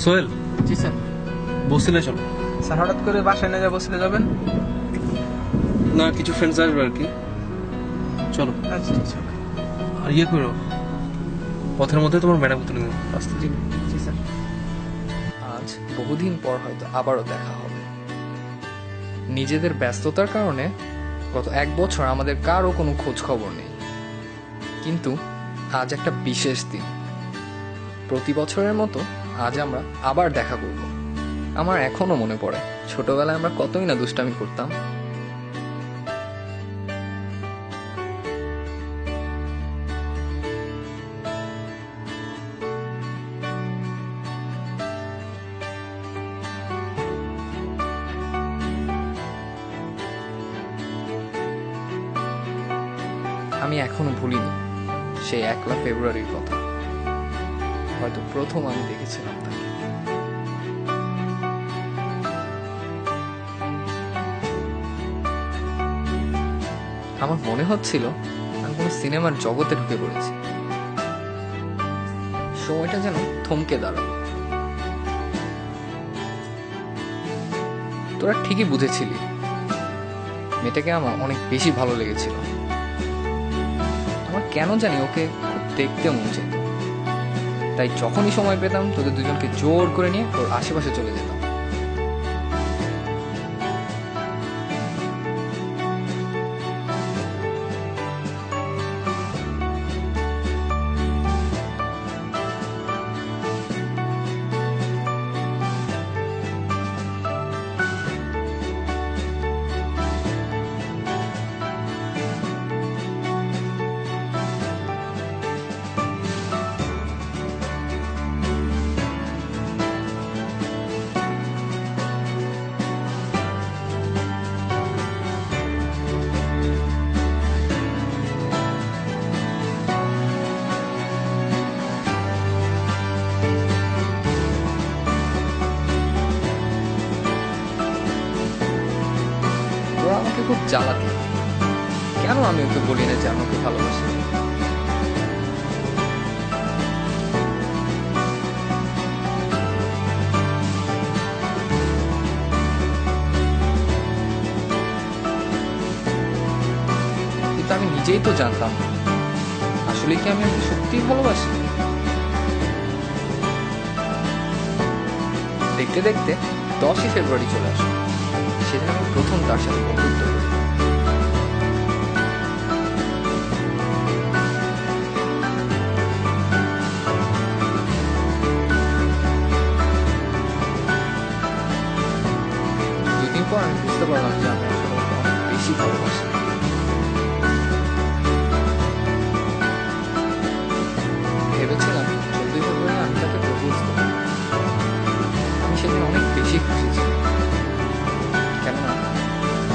সোহেল, জি sir. বসিলে চলো। Sir হঠাৎ করে বাসায় না যা বসলে যাবেন? না, কিছু ফ্রেন্ডস আসবে আর কি। চলো। আচ্ছা ঠিক আছে। আর ইয়ে করো, পথের মধ্যে তোমার ম্যাডাম তুলে দেবো রাস্তা। জি জি স্যার। আজ বহুদিন পর হয়তো আবারও দেখা হবে। নিজেদের ব্যস্ততার কারণে গত 1 বছর আমাদের কারও কোনো খোঁজ খবর নেই, কিন্তু আজ একটা বিশেষ দিন। প্রতি বছরের মতো আজ আমরা আবার দেখা করব। আমার এখনো মনে পড়ে ছোটবেলায় আমরা কতই না দুষ্টামি করতাম। আমি এখনো ভুলিনি সেই 1 ফেব্রুয়ারির কথা। হয়তো প্রথম আমি দেখেছিলাম তাকে। আমার মনে হচ্ছিল আমি কোনো সিনেমার জগতে ঢুকে পড়েছি। সময়টা যেন থমকে দাঁড়ালো। তোরা ঠিকই বুঝেছিলি, মেয়েটাকে আমার অনেক বেশি ভালো লেগেছিল। আমার কেন জানি ওকে খুব দেখতে মন চেত। তাই যখনই সময় পেতাম তোদের দুজনকে জোর করে নিয়ে ওর আশেপাশে চলে যেতাম। ওরা আমাকে খুব জ্বালাত। কেন আমি ওকে বলি না যে আমাকে ভালোবাসি? কিন্তু আমি নিজেই তো জানতাম না আসলে কি আমি ওকে সত্যিই ভালোবাসি। দেখতে দেখতে 10ই ফেব্রুয়ারি চলে আসে। সেদিন আমি প্রথম তার সাথে বন্ধুত্ব করি। দুদিন পর আমি বুঝতে পারলাম যে আমি আসলে ওকে অনেক বেশি ভালোবাসি। ভেবেছিলাম 14ই ফেব্রুয়ারি আমি তাকে প্রপোজ করব। আমি সেদিন অনেক বেশি খুশি ছিলাম, কেননা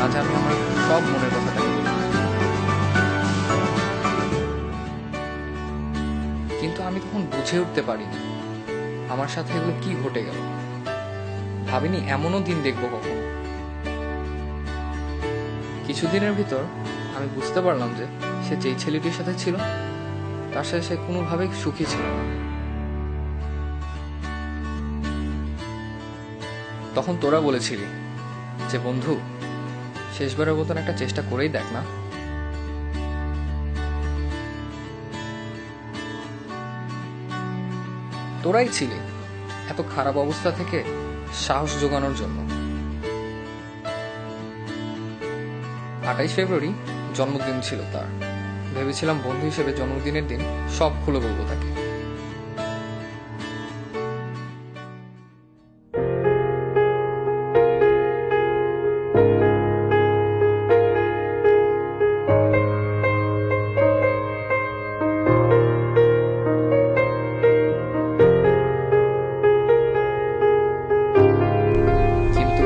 আজ আমি আমার সব মনের কথা তাকে বলি। কিন্তু আমি তখন বুঝে উঠতে পারিনি আমার সাথে এগুলো কি ঘটে গেল। ভাবিনি এমনও দিন দেখবো কখনো। কিছুদিনের ভিতর আমি বুঝতে পারলাম যে সে যেই ছেলেটির সাথে ছিল তার সাথে সে কোনোভাবেই সুখী ছিল না। তখন তোরা বলেছিলি যে বন্ধু, শেষবারের মতন একটা চেষ্টা করেই দেখ না। তোরাই ছিলি এত খারাপ অবস্থা থেকে সাহস জোগানোর জন্য। 28 ফেব্রুয়ারি জন্মদিন ছিল তার। ভেবেছিলাম বন্ধু হিসেবে জন্মদিনের দিন সব খুলে বলবো তাকে। কিন্তু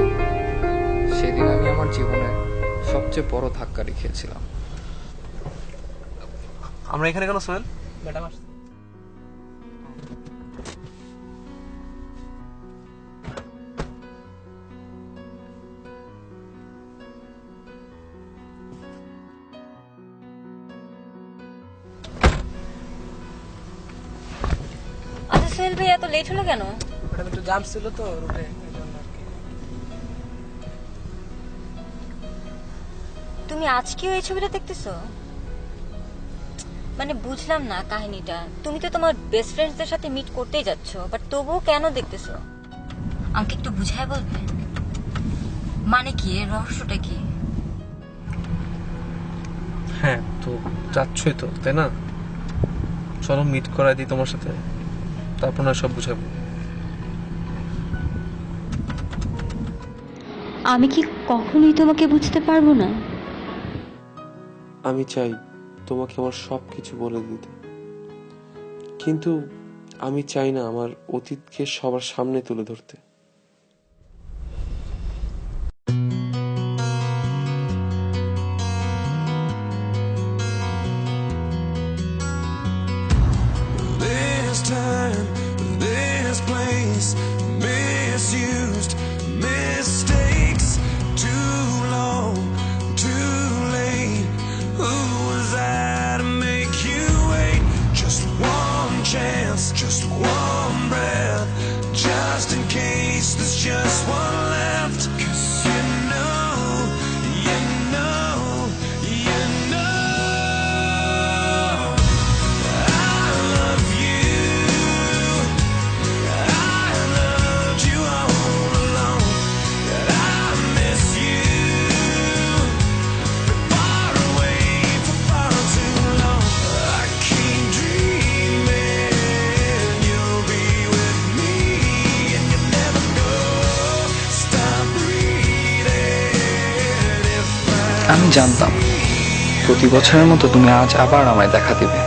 সেদিন আমি আমার জীবনের সবচেয়ে বড় ধাক্কা খেয়েছিলাম। আমরা এখানে কেন সোহেল? ম্যাডাম আসছে। আচ্ছা সোহেল ভাই, এত লেট হলো কেন? ম্যাডাম একটু জাম ছিল তো রুটে, এই জন্য আর কি। তুমি আজকেও এই ছবিটা দেখতেছো? মানে বুঝলাম না কাহিনীটা। তুমি তো তোমার বেস্ট ফ্রেন্ডসদের সাথে মিট করতেই যাচ্ছ, বাট তবুও কেন দেখতেছো? আমাকে একটু বুঝায় বলবে মানে কি, এর রহস্যটা কি? হ্যাঁ, তো যাচ্ছই তো, তাই না? চলো মিট করাই দিই তোমার সাথে, তারপর না সব বুঝাবো। আমি কি কখনোই তোমাকে বুঝতে পারবো না? আমি চাই তোমাকে আমার সব কিছু বলে দিতে, কিন্তু আমি চাই না আমার অতীতকে সবার সামনে তুলে ধরতে। This time, this place, misused mistakes, too long, too late. Who was I to make you wait? Just one chance, just one breath, just in case there's just one left. 'Cause you know, you know, you know I love you. I loved you all along. I miss you. Been far away for far too long. I keep dreaming you'll be with me, and you never go. Stop breathing if আমি জানতাম প্রতি বছরের মতো তুমি আজ আবার আমায় দেখা দিবে।